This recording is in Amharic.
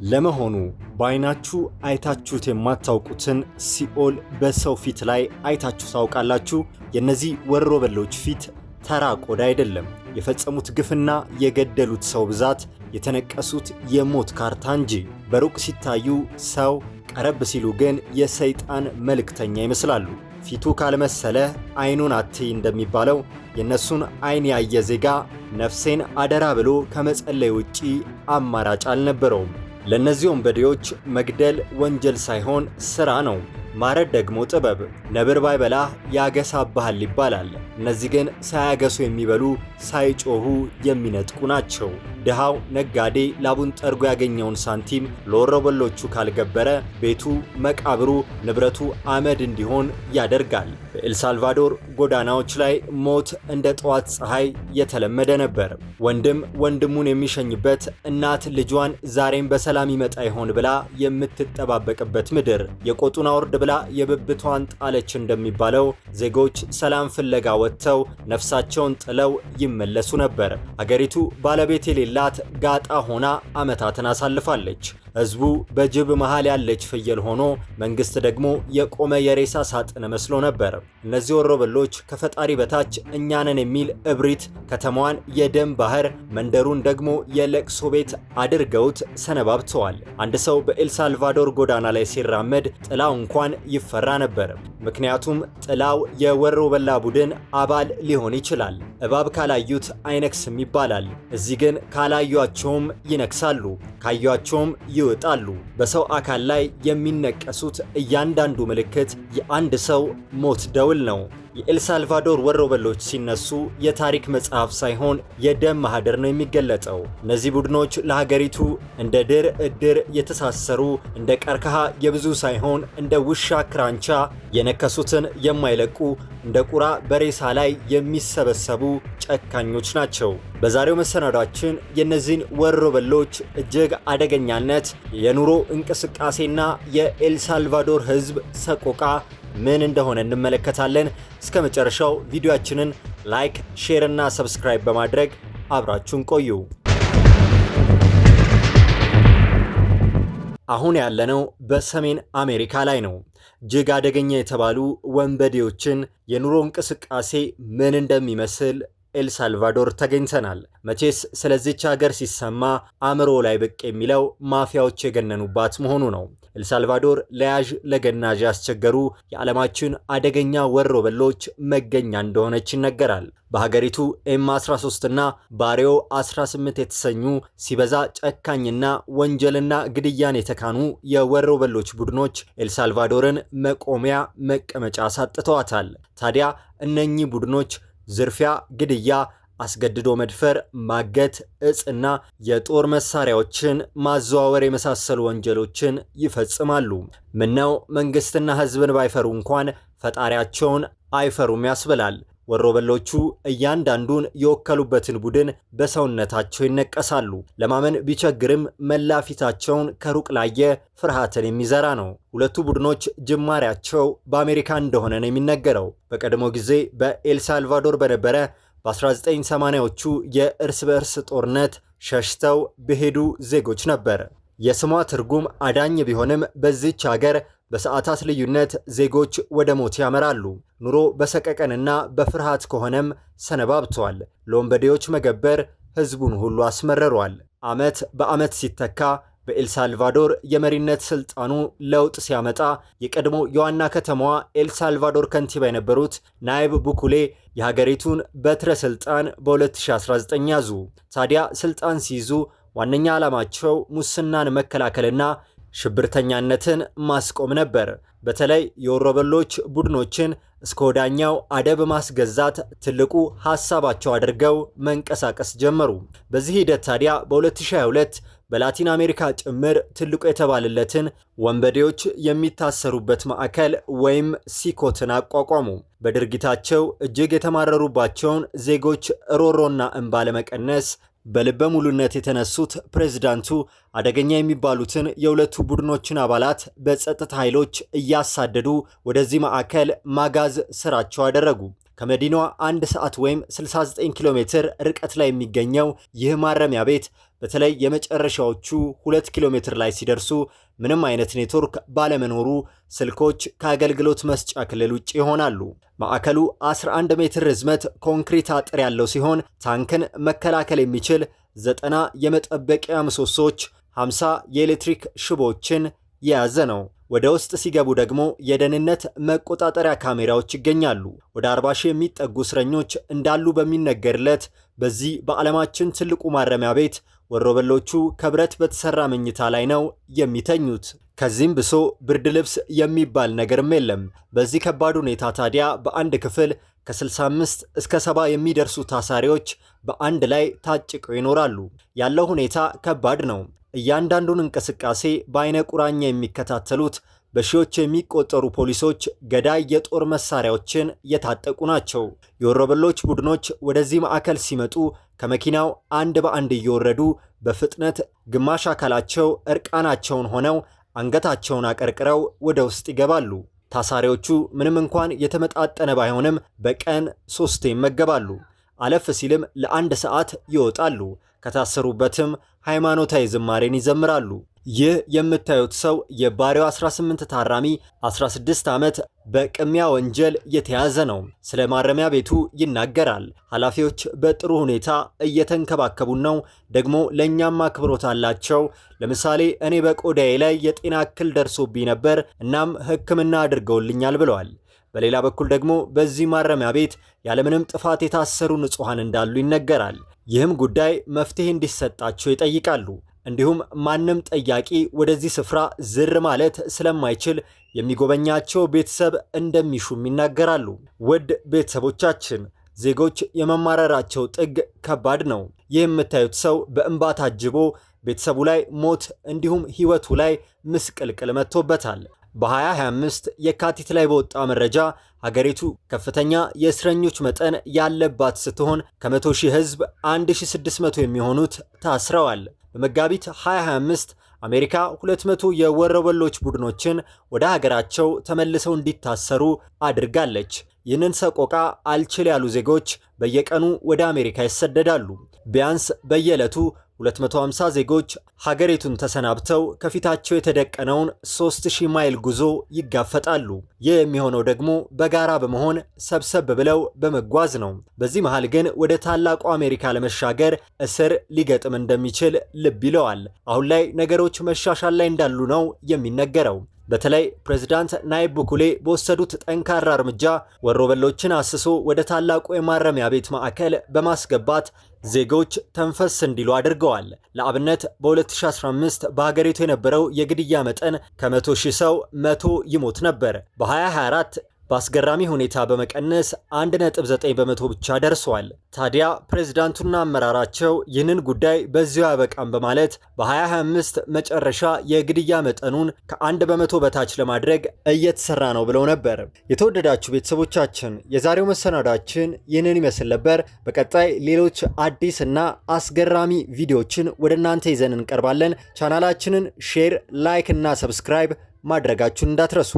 ለመሆኑ በአይናችሁ አይታችሁት የማታውቁትን ሲኦል በሰው ፊት ላይ አይታችሁ ታውቃላችሁ? የነዚህ ወሮበሎች ፊት ተራ ቆዳ አይደለም። የፈጸሙት ግፍና የገደሉት ሰው ብዛት የተነቀሱት የሞት ካርታ እንጂ። በሩቅ ሲታዩ ሰው፣ ቀረብ ሲሉ ግን የሰይጣን መልእክተኛ ይመስላሉ። ፊቱ ካልመሰለ አይኑን አትይ እንደሚባለው የነሱን አይን ያየ ዜጋ ነፍሴን አደራ ብሎ ከመጸለይ ውጪ አማራጭ አልነበረውም። ለነዚህ ወንበዴዎች መግደል ወንጀል ሳይሆን ስራ ነው። ማረድ ደግሞ ጥበብ። ነብር ባይበላህ ያገሳብሃል ይባላል። እነዚህ ግን ሳያገሱ የሚበሉ ሳይጮሁ የሚነጥቁ ናቸው። ድሃው ነጋዴ ላቡን ጠርጎ ያገኘውን ሳንቲም ለወሮበሎቹ ካልገበረ ቤቱ፣ መቃብሩ፣ ንብረቱ አመድ እንዲሆን ያደርጋል። በኤልሳልቫዶር ጎዳናዎች ላይ ሞት እንደ ጠዋት ፀሐይ የተለመደ ነበር። ወንድም ወንድሙን የሚሸኝበት፣ እናት ልጇን ዛሬም በሰላም ይመጣ ይሆን ብላ የምትጠባበቅበት ምድር። የቆጡን አውርድ ብላ የብብቷን ጣለች እንደሚባለው ዜጎች ሰላም ፍለጋ ወጥተው ነፍሳቸውን ጥለው ይመለሱ ነበር። አገሪቱ ባለቤት የሌላት ጋጣ ሆና ዓመታትን አሳልፋለች። ህዝቡ በጅብ መሃል ያለች ፍየል ሆኖ መንግስት ደግሞ የቆመ የሬሳ ሳጥን መስሎ ነበር። እነዚህ ወሮበሎች ከፈጣሪ በታች እኛንን የሚል እብሪት ከተማዋን የደም ባህር፣ መንደሩን ደግሞ የለቅሶ ቤት አድርገውት ሰነባብተዋል። አንድ ሰው በኤልሳልቫዶር ጎዳና ላይ ሲራመድ ጥላው እንኳን ይፈራ ነበር። ምክንያቱም ጥላው የወሮበላ ቡድን አባል ሊሆን ይችላል። እባብ ካላዩት አይነክስም ይባላል። እዚህ ግን ካላዩአቸውም ይነክሳሉ፣ ካዩአቸውም ይወጣሉ። በሰው አካል ላይ የሚነቀሱት እያንዳንዱ ምልክት የአንድ ሰው ሞት ደውል ነው። የኤልሳልቫዶር ወሮበሎች ሲነሱ የታሪክ መጽሐፍ ሳይሆን የደም ማህደር ነው የሚገለጠው። እነዚህ ቡድኖች ለሀገሪቱ እንደ ድር እድር የተሳሰሩ፣ እንደ ቀርከሃ የብዙ ሳይሆን እንደ ውሻ ክራንቻ የነከሱትን የማይለቁ፣ እንደ ቁራ በሬሳ ላይ የሚሰበሰቡ ጨካኞች ናቸው። በዛሬው መሰናዷችን የእነዚህን ወሮበሎች እጅግ አደገኛነት፣ የኑሮ እንቅስቃሴና የኤልሳልቫዶር ህዝብ ሰቆቃ ምን እንደሆነ እንመለከታለን። እስከ መጨረሻው ቪዲዮአችንን ላይክ፣ ሼር እና ሰብስክራይብ በማድረግ አብራችሁን ቆዩ። አሁን ያለነው በሰሜን አሜሪካ ላይ ነው። እጅግ አደገኛ የተባሉ ወንበዴዎችን የኑሮ እንቅስቃሴ ምን እንደሚመስል ኤልሳልቫዶር ተገኝተናል። መቼስ ስለዚች ሀገር ሲሰማ አእምሮ ላይ ብቅ የሚለው ማፊያዎች የገነኑባት መሆኑ ነው። ኤልሳልቫዶር ለያዥ ለገናዥ ያስቸገሩ የዓለማችን አደገኛ ወሮበሎች መገኛ እንደሆነች ይነገራል። በሀገሪቱ ኤም13 እና ባሪዮ 18 የተሰኙ ሲበዛ ጨካኝና ወንጀልና ግድያን የተካኑ የወሮበሎች ቡድኖች ኤልሳልቫዶርን መቆሚያ መቀመጫ አሳጥተዋታል። ታዲያ እነኚህ ቡድኖች ዝርፊያ፣ ግድያ፣ አስገድዶ መድፈር፣ ማገት፣ እጽና የጦር መሳሪያዎችን ማዘዋወር የመሳሰሉ ወንጀሎችን ይፈጽማሉ። ምነው መንግስትና ህዝብን ባይፈሩ እንኳን ፈጣሪያቸውን አይፈሩም ያስብላል። ወሮበሎቹ እያንዳንዱን የወከሉበትን ቡድን በሰውነታቸው ይነቀሳሉ። ለማመን ቢቸግርም መላ ፊታቸውን ከሩቅ ላየ ፍርሃትን የሚዘራ ነው። ሁለቱ ቡድኖች ጅማሬያቸው በአሜሪካ እንደሆነ ነው የሚነገረው። በቀድሞ ጊዜ በኤልሳልቫዶር በነበረ በ1980ዎቹ የእርስ በእርስ ጦርነት ሸሽተው በሄዱ ዜጎች ነበር። የስሟ ትርጉም አዳኝ ቢሆንም በዚች ሀገር በሰዓታት ልዩነት ዜጎች ወደ ሞት ያመራሉ። ኑሮ በሰቀቀንና በፍርሃት ከሆነም ሰነባብቷል። ለወንበዴዎች መገበር ህዝቡን ሁሉ አስመረሯል። ዓመት በዓመት ሲተካ በኤልሳልቫዶር የመሪነት ስልጣኑ ለውጥ ሲያመጣ የቀድሞ የዋና ከተማዋ ኤልሳልቫዶር ከንቲባ የነበሩት ናይብ ቡኩሌ የሀገሪቱን በትረ ስልጣን በ2019 ያዙ። ታዲያ ስልጣን ሲይዙ ዋነኛ ዓላማቸው ሙስናን መከላከልና ሽብርተኛነትን ማስቆም ነበር። በተለይ የወሮበሎች ቡድኖችን እስከ ወዳኛው አደብ ማስገዛት ትልቁ ሐሳባቸው አድርገው መንቀሳቀስ ጀመሩ። በዚህ ሂደት ታዲያ በ2022 በላቲን አሜሪካ ጭምር ትልቁ የተባለለትን ወንበዴዎች የሚታሰሩበት ማዕከል ወይም ሲኮትን አቋቋሙ። በድርጊታቸው እጅግ የተማረሩባቸውን ዜጎች ሮሮና እንባ ለመቀነስ በልበ ሙሉነት የተነሱት ፕሬዝዳንቱ አደገኛ የሚባሉትን የሁለቱ ቡድኖችን አባላት በጸጥታ ኃይሎች እያሳደዱ ወደዚህ ማዕከል ማጋዝ ስራቸው አደረጉ። ከመዲናዋ 1 ሰዓት ወይም 69 ኪሎ ሜትር ርቀት ላይ የሚገኘው ይህ ማረሚያ ቤት በተለይ የመጨረሻዎቹ 2 ኪሎ ሜትር ላይ ሲደርሱ ምንም አይነት ኔትወርክ ባለመኖሩ ስልኮች ከአገልግሎት መስጫ ክልል ውጭ ይሆናሉ። ማዕከሉ 11 ሜትር ርዝመት ኮንክሪት አጥር ያለው ሲሆን ታንክን መከላከል የሚችል 90 የመጠበቂያ ምሰሶች፣ 50 የኤሌክትሪክ ሽቦችን የያዘ ነው። ወደ ውስጥ ሲገቡ ደግሞ የደህንነት መቆጣጠሪያ ካሜራዎች ይገኛሉ። ወደ 40 ሺህ የሚጠጉ እስረኞች እንዳሉ በሚነገርለት በዚህ በዓለማችን ትልቁ ማረሚያ ቤት ወሮበሎቹ ከብረት በተሰራ መኝታ ላይ ነው የሚተኙት። ከዚህም ብሶ ብርድ ልብስ የሚባል ነገርም የለም። በዚህ ከባድ ሁኔታ ታዲያ በአንድ ክፍል ከ65 እስከ 70 የሚደርሱ ታሳሪዎች በአንድ ላይ ታጭቀው ይኖራሉ። ያለው ሁኔታ ከባድ ነው። እያንዳንዱን እንቅስቃሴ በአይነ ቁራኛ የሚከታተሉት በሺዎች የሚቆጠሩ ፖሊሶች ገዳይ የጦር መሳሪያዎችን የታጠቁ ናቸው። የወሮበሎች ቡድኖች ወደዚህ ማዕከል ሲመጡ ከመኪናው አንድ በአንድ እየወረዱ በፍጥነት ግማሽ አካላቸው እርቃናቸውን ሆነው አንገታቸውን አቀርቅረው ወደ ውስጥ ይገባሉ። ታሳሪዎቹ ምንም እንኳን የተመጣጠነ ባይሆንም በቀን 3 ይመገባሉ። አለፍ ሲልም ለ1 ሰዓት ይወጣሉ። ከታሰሩበትም ሃይማኖታዊ ዝማሬን ይዘምራሉ። ይህ የምታዩት ሰው የባሪው 18 ታራሚ 16 ዓመት በቅሚያ ወንጀል የተያዘ ነው። ስለ ማረሚያ ቤቱ ይናገራል። ኃላፊዎች በጥሩ ሁኔታ እየተንከባከቡን ነው፣ ደግሞ ለእኛም አክብሮት አላቸው። ለምሳሌ እኔ በቆዳዬ ላይ የጤና እክል ደርሶብኝ ነበር፣ እናም ሕክምና አድርገውልኛል ብለዋል። በሌላ በኩል ደግሞ በዚህ ማረሚያ ቤት ያለምንም ጥፋት የታሰሩ ንጹሐን እንዳሉ ይነገራል። ይህም ጉዳይ መፍትሄ እንዲሰጣቸው ይጠይቃሉ። እንዲሁም ማንም ጠያቂ ወደዚህ ስፍራ ዝር ማለት ስለማይችል የሚጎበኛቸው ቤተሰብ እንደሚሹም ይናገራሉ። ውድ ቤተሰቦቻችን፣ ዜጎች የመማረራቸው ጥግ ከባድ ነው። ይህ የምታዩት ሰው በእንባ ታጅቦ ቤተሰቡ ላይ ሞት እንዲሁም ሕይወቱ ላይ ምስቅልቅል መጥቶበታል። በ2025 የካቲት ላይ በወጣ መረጃ ሀገሪቱ ከፍተኛ የእስረኞች መጠን ያለባት ስትሆን ከ100 ሺህ ሕዝብ 1600 የሚሆኑት ታስረዋል። በመጋቢት 2025 አሜሪካ 200 የወሮበሎች ቡድኖችን ወደ ሀገራቸው ተመልሰው እንዲታሰሩ አድርጋለች። ይህንን ሰቆቃ አልችል ያሉ ዜጎች በየቀኑ ወደ አሜሪካ ይሰደዳሉ። ቢያንስ በየዕለቱ 250 ዜጎች ሀገሪቱን ተሰናብተው ከፊታቸው የተደቀነውን 3000 ማይል ጉዞ ይጋፈጣሉ። ይህ የሚሆነው ደግሞ በጋራ በመሆን ሰብሰብ ብለው በመጓዝ ነው። በዚህ መሃል ግን ወደ ታላቁ አሜሪካ ለመሻገር እስር ሊገጥም እንደሚችል ልብ ይለዋል። አሁን ላይ ነገሮች መሻሻል ላይ እንዳሉ ነው የሚነገረው። በተለይ ፕሬዝዳንት ናይብ ቡኩሌ በወሰዱት ጠንካራ እርምጃ ወሮበሎችን አስሶ ወደ ታላቁ የማረሚያ ቤት ማዕከል በማስገባት ዜጎች ተንፈስ እንዲሉ አድርገዋል። ለአብነት በ2015 በሀገሪቱ የነበረው የግድያ መጠን ከ100 ሺህ ሰው 100 ይሞት ነበር። በ2024 በአስገራሚ ሁኔታ በመቀነስ 1.9 በመቶ ብቻ ደርሷል። ታዲያ ፕሬዝዳንቱና አመራራቸው ይህንን ጉዳይ በዚሁ ያበቃም በማለት በ2025 መጨረሻ የግድያ መጠኑን ከ1 በመቶ በታች ለማድረግ እየተሰራ ነው ብለው ነበር። የተወደዳችሁ ቤተሰቦቻችን የዛሬው መሰናዳችን ይህንን ይመስል ነበር። በቀጣይ ሌሎች አዲስ እና አስገራሚ ቪዲዮዎችን ወደ እናንተ ይዘን እንቀርባለን። ቻናላችንን ሼር፣ ላይክ እና ሰብስክራይብ ማድረጋችሁን እንዳትረሱ።